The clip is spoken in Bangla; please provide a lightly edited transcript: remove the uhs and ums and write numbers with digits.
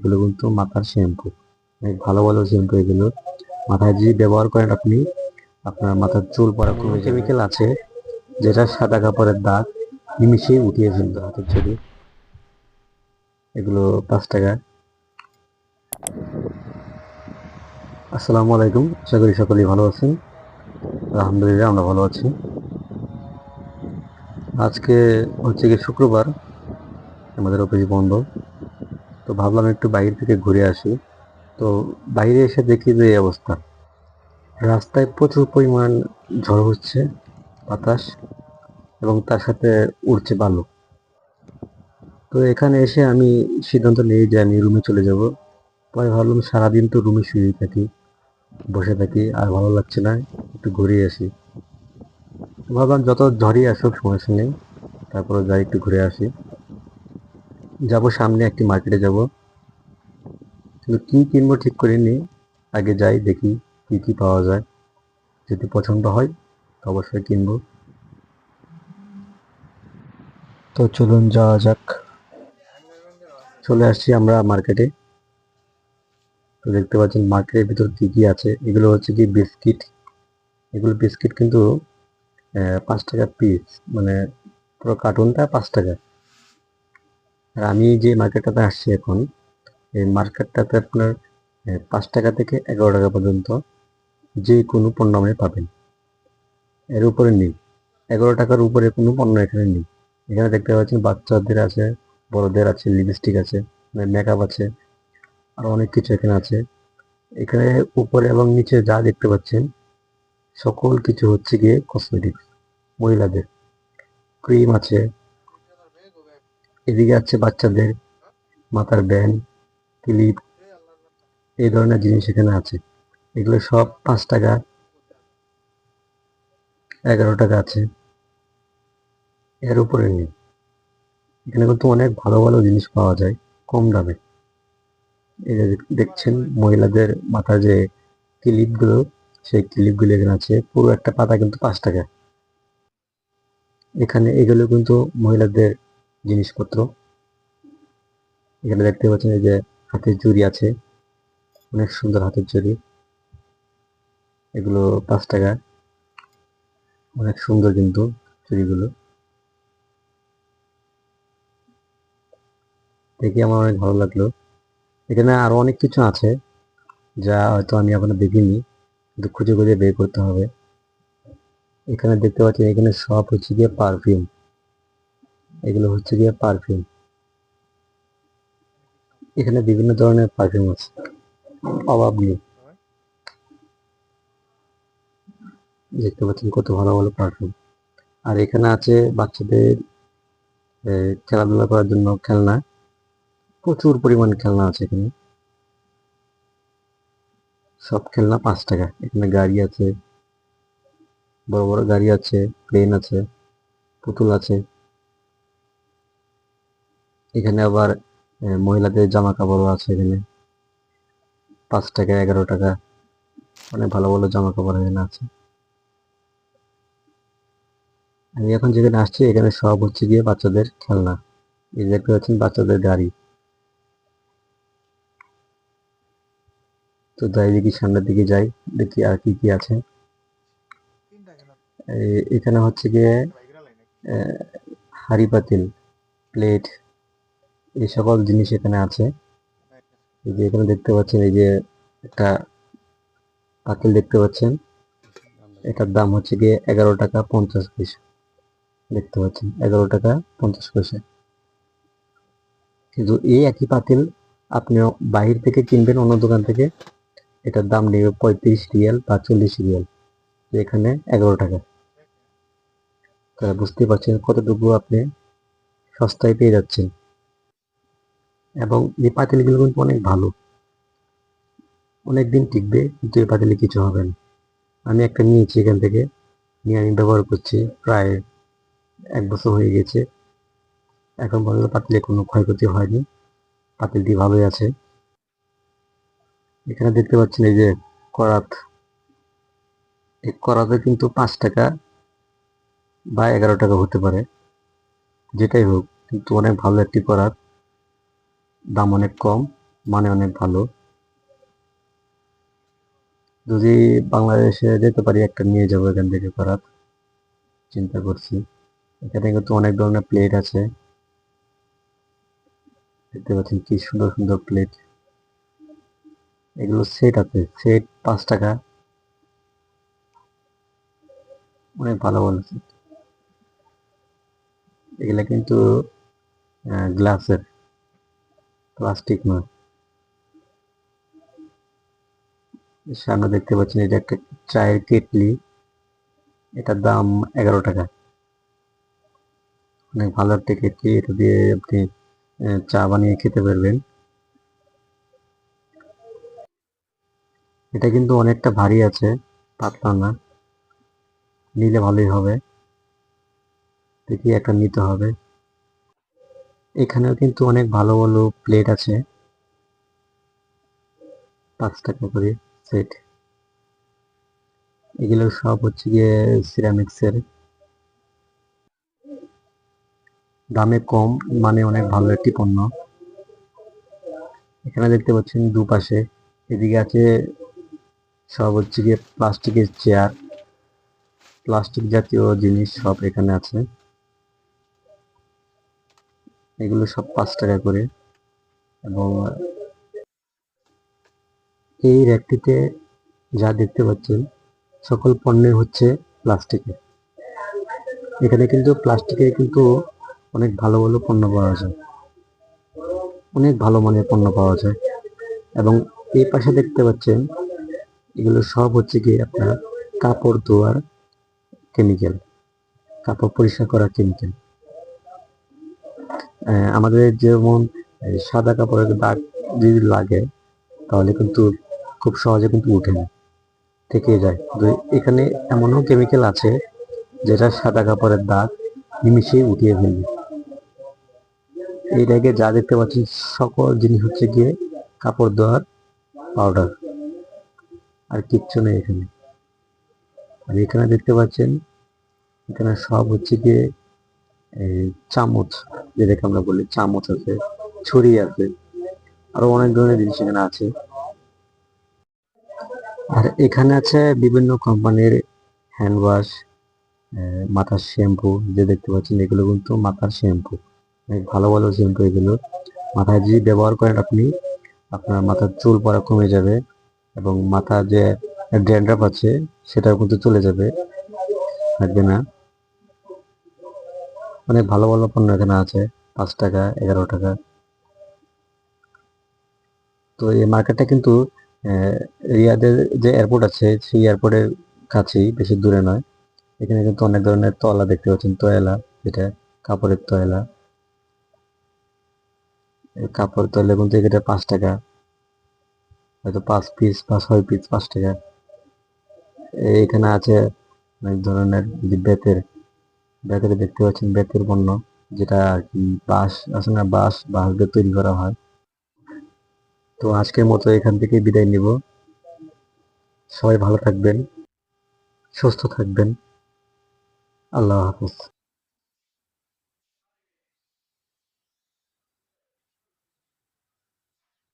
এগুলো কিন্তু মাথার শ্যাম্পু, অনেক ভালো ভালো শ্যাম্পু এগুলো। মাথায় যদি ব্যবহার করেন আপনি, আপনার মাথার চুল পড়া কমে যাবে। কেমিক্যাল আছে যেটা সাদা কাপড়ের দাগ নিমিশেই উঠিয়ে ফেলবে হাতের চুড়ি। এগুলো 5 টাকা। আসসালামু আলাইকুম, আশা করি সকলেই ভালো আছেন। আলহামদুলিল্লাহ আমরা ভালো আছি। আজকে হচ্ছে কি শুক্রবার, আমাদের অফিস বন্ধ, তো ভাবলাম একটু বাইরে থেকে ঘুরে আসি। তো বাইরে এসে দেখি যে এই অবস্থা, রাস্তায় প্রচুর পরিমাণ ঝড় হচ্ছে, বাতাস, এবং তার সাথে উড়ছে বালু। তো এখানে এসে আমি সিদ্ধান্ত নিই যে আমি রুমে চলে যাব। পরে ভাবলাম সারাদিন তো রুমে শুয়ে থাকি, বসে থাকি, আর ভালো লাগছে না, একটু ঘুরে আসি। ভাবলাম যত ঝড়ই আসুক সমস্যা নেই, তারপরে যাই একটু ঘুরে আসি। যাব সামনে একটি মার্কেটে যাব, কিন্তু কি কিনবো ঠিক করিনি। আগে যাই দেখি কি কি পাওয়া যায়, যদি পছন্দ হয় তো অবশ্যই কিনবো। তো চলুন যাওয়া যাক। চলে আসছি আমরা মার্কেটে। তো দেখতে পাচ্ছেন মার্কেটের ভিতর কি কি আছে। এগুলো হচ্ছে কি বিস্কিট। এগুলো বিস্কিট কিন্তু 5 টাকা পিস, মানে পুরো কার্টুনটা 5 টাকা। আর আমি যে মার্কেটটাতে আসছি এখন, এই মার্কেটটাতে আপনার 5 টাকা থেকে 11 টাকা পর্যন্ত যে কোনো পণ্য আপনি পাবেন। এর উপরে নেই, 11 টাকার উপরে কোনো পণ্য এখানে নেই। এখানে দেখতে পাচ্ছেন বাচ্চাদের আছে, বড়দের আছে, লিপস্টিক আছে, মেকআপ আছে, আরো অনেক কিছু এখানে আছে। এখানে উপরে এবং নিচে যা দেখতে পাচ্ছেন সকল কিছু হচ্ছে গিয়ে কসমেটিক্স, মহিলাদের ক্রিম আছে। এদিকে আছে বাচ্চাদের মাথার ব্যান্ড, ক্লিপ, এই ধরনের জিনিস এখানে আছে। এগুলো সব 5 টাকা, 11 টাকা আছে, এর উপরে নেই। এখানে কিন্তু অনেক ভালো ভালো জিনিস পাওয়া যায় কম দামে। এই যে দেখছেন মহিলাদের মাথার যে ক্লিপগুলো, সেই ক্লিপগুলো এখানে আছে, পুরো একটা পাতা কিন্তু 5 টাকা। এখানে এগুলো কিন্তু মহিলাদের জিনিসপত্র। এখানে দেখতে পাচ্ছেন এই যে হাতের চুড়ি আছে, অনেক সুন্দর হাতের চুড়ি, এগুলো 5 টাকা। অনেক সুন্দর কিন্তু চুড়িগুলো দেখে আমার অনেক ভালো লাগলো। এখানে আরো অনেক কিছু আছে যা হয়তো আমি এখনো দেখিনি, কিন্তু খুঁজে খুঁজে বের করতে হবে। এখানে দেখতে পাচ্ছেন এখানে সব হচ্ছে গিয়ে পারফিউম। এগুলো হচ্ছে গিয়ে পারফিউম। এখানে বিভিন্ন ধরনের পারফিউম আছে, অভাব নেই। দেখতে পাচ্ছেন কত ভালো ভালো পারফিউম। আর এখানে আছে বাচ্চাদের খেলাধুলা করার জন্য খেলনা, প্রচুর পরিমাণ খেলনা আছে এখানে। সব খেলনা 5 টাকা। এখানে গাড়ি আছে, বড় বড় গাড়ি আছে, প্লেন আছে, পুতুল আছে। এখানে আবার মহিলাদের জামা কাপড়ও আছে এখানে, 5 টাকা, 11 টাকা। অনেক ভালো ভালো জামা কাপড় এখানে আছে। আমি এখন যেখানে আসছি এখানে সব হচ্ছে গিয়ে বাচ্চাদের খেলনা। এই যে দেখতে পাচ্ছেন বাচ্চাদের গাড়ি। তো যাই দেখি সামনের দিকে যাই, দেখি আর কি কি আছে। এখানে হচ্ছে গিয়ে হাঁড়ি পাতিল, প্লেট, এই সকল জিনিস এখানে আছে। এই যে এখানে দেখতে পাচ্ছেন এই যে একটা পাতিল দেখতে পাচ্ছেন, এটার দাম হচ্ছে গিয়ে 11 টাকা 50 পয়সা। দেখতে পাচ্ছেন 11 টাকা 50 পয়সা। কিন্তু এই একই পাতিল আপনি বাহির থেকে কিনবেন অন্য দোকান থেকে, এটার দাম নেবে 35 রিয়াল বা 40 রিয়াল। এখানে 11 টাকা। তাহলে বুঝতে পারছেন কতটুকু আপনি সস্তায় পেয়ে যাচ্ছেন। এবং এই পাতিলগুলো কিন্তু অনেক ভালো, অনেক দিন টিকবে, কিন্তু এই পাতিলে কিছু হবে না। আমি একটা নিয়েছি এখান থেকে, নিয়ে আমি ব্যবহার করছি, প্রায় 1 বছর হয়ে গেছে। এখন পর্যন্ত পাতিলে কোনো ক্ষয়ক্ষতি হয়নি, পাতিলটি ভালোই আছে। এখানে দেখতে পাচ্ছেন এই যে করাত, এই করাতে কিন্তু 5 টাকা বা 11 টাকা হতে পারে, যেটাই হোক, কিন্তু অনেক ভালো একটি করাত, দাম অনেক কম, মানে অনেক ভালো। যদি বাংলাদেশে যেতে পারি একটা নিয়ে যাবো এখান থেকে করাত, চিন্তা করছি। এখানে কিন্তু অনেক ধরনের প্লেট আছে, দেখতে পাচ্ছেন কি সুন্দর সুন্দর প্লেট। এগুলো সেট আছে, সেট 5 টাকা, অনেক ভালো ভালো set। এগুলা কিন্তু গ্লাসের, প্লাস্টিক নয়। সামনে দেখতে পাচ্ছেন এটা একটা চায়ের কেটলি, এটার দাম 11 টাকা। অনেক ভালো একটা কেটলি, এটা দিয়ে আপনি চা বানিয়ে খেতে পারবেন। এটা কিন্তু অনেকটা ভারী আছে, পাতলা না, নিলে ভালোই হবে। দেখি একটা নিতে হবে। এখানেও কিন্তু অনেক ভালো ভালো প্লেট আছে, 5 টাকা করে সেট। এগুলো সব হচ্ছে গিয়ে সিরামিক্সের, দামে কম, মানে অনেক ভালো একটি পণ্য। এখানে দেখতে পাচ্ছেন দুপাশে, এদিকে আছে সব হচ্ছে গিয়ে প্লাস্টিকের চেয়ার, প্লাস্টিক জাতীয় জিনিস সব এখানে আছে। এগুলো সব 5 টাকা করে। এবং এই র্যাকটিতে যা দেখতে পাচ্ছেন সকল পণ্যের হচ্ছে প্লাস্টিকের। এখানে কিন্তু প্লাস্টিকের কিন্তু অনেক ভালো ভালো পণ্য পাওয়া যায়, অনেক ভালো মানের পণ্য পাওয়া যায়। এবং এই পাশে দেখতে পাচ্ছেন এগুলো সব হচ্ছে কি আপনার কাপড় ধোয়ার কেমিক্যাল, কাপড় পরিষ্কার করার কেমিক্যাল। আমাদের যেমন সাদা কাপড়ের দাগ যদি লাগে তাহলে কিন্তু খুব সহজে কিন্তু উঠে না, থেকে যায়। তো এখানে এমনও কেমিক্যাল আছে যেটা সাদা কাপড়ের দাগ নিমিশেই উঠিয়ে ফেলবে। এই র্যাকে যা দেখতে পাচ্ছি সকল জিনিস হচ্ছে গিয়ে কাপড় ধোয়ার পাউডার, আর কিচ্ছু নেই এখানে। আর এখানে দেখতে পাচ্ছেন এখানে সব হচ্ছে গিয়ে এই চামচ, যেটাকে আমরা বলি চামচ আছে, ছুরি আছে, আরো অনেক ধরনের জিনিস এখানে আছে। আর এখানে আছে বিভিন্ন কোম্পানির হ্যান্ড ওয়াশ, মাথার শ্যাম্পু, যে দেখতে পাচ্ছেন এগুলো কিন্তু মাথার শ্যাম্পু, অনেক ভালো ভালো শ্যাম্পু এগুলো। মাথায় যদি ব্যবহার করেন আপনি, আপনার মাথার চুল পড়া কমে যাবে, এবং মাথার যে ড্যান্ড্রাফ আছে সেটাও কিন্তু চলে যাবে, থাকবে না। অনেক ভালো ভালো পণ্য এখানে আছে, 5 টাকা, 11 টাকা। তো এই মার্কেটটা কিন্তু রিয়াদের যে এয়ারপোর্ট আছে সেই এয়ারপোর্টের কাছেই, বেশি দূরে নয়। এখানে কিন্তু অনেক ধরনের তলা দেখতে পাচ্ছেন, তয়লা, যেটা কাপড়ের তয়লা। এই কাপড় তয়লা কিন্তু এটা 5 টাকা, হয়তো 5 পিস বা 6 পিস 5 টাকা। এখানে আছে অনেক ধরনের যে বেতের, বেতের দেখতে পাচ্ছেন, বেতের পণ্য, যেটা আর কি বাঁশ আছে না, বাঁশ বাঁশ দিয়ে তৈরি করা হয়। তো আজকের মতো এখান থেকে বিদায় নিব। সবাই ভালো থাকবেন, সুস্থ থাকবেন। আল্লাহ হাফেজ।